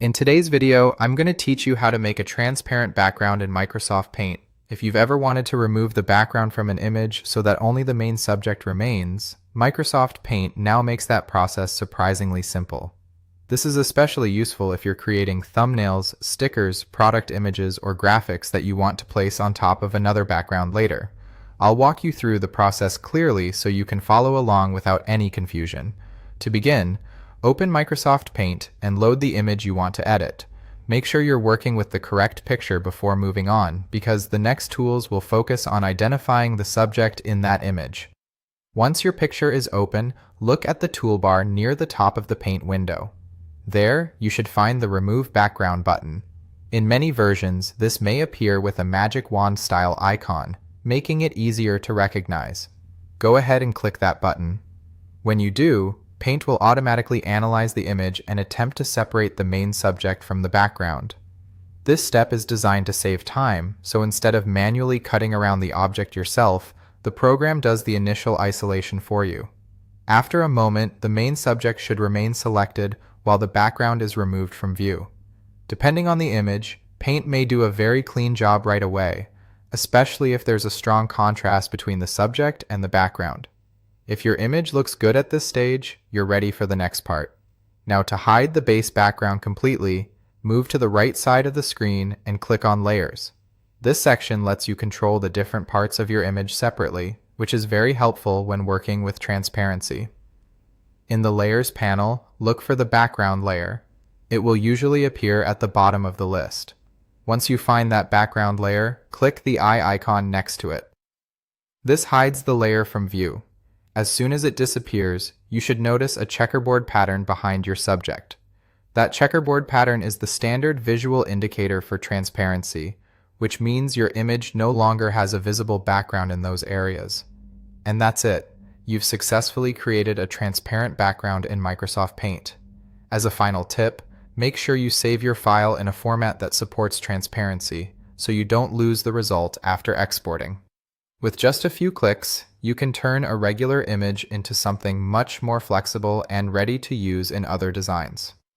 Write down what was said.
In today's video, I'm going to teach you how to make a transparent background in Microsoft Paint. If you've ever wanted to remove the background from an image so that only the main subject remains, Microsoft Paint now makes that process surprisingly simple. This is especially useful if you're creating thumbnails, stickers, product images, or graphics that you want to place on top of another background later. I'll walk you through the process clearly so you can follow along without any confusion. To begin, open Microsoft Paint and load the image you want to edit. Make sure you're working with the correct picture before moving on, because the next tools will focus on identifying the subject in that image. Once your picture is open, look at the toolbar near the top of the Paint window. There, you should find the Remove Background button. In many versions, this may appear with a magic wand style icon, making it easier to recognize. Go ahead and click that button. When you do, Paint will automatically analyze the image and attempt to separate the main subject from the background. This step is designed to save time, so instead of manually cutting around the object yourself, the program does the initial isolation for you. After a moment, the main subject should remain selected while the background is removed from view. Depending on the image, Paint may do a very clean job right away, especially if there's a strong contrast between the subject and the background. If your image looks good at this stage, you're ready for the next part. Now, to hide the base background completely, move to the right side of the screen and click on Layers. This section lets you control the different parts of your image separately, which is very helpful when working with transparency. In the Layers panel, look for the background layer. It will usually appear at the bottom of the list. Once you find that background layer, click the eye icon next to it. This hides the layer from view. As soon as it disappears, you should notice a checkerboard pattern behind your subject. That checkerboard pattern is the standard visual indicator for transparency, which means your image no longer has a visible background in those areas. And that's it. You've successfully created a transparent background in Microsoft Paint. As a final tip, make sure you save your file in a format that supports transparency, so you don't lose the result after exporting. With just a few clicks, you can turn a regular image into something much more flexible and ready to use in other designs.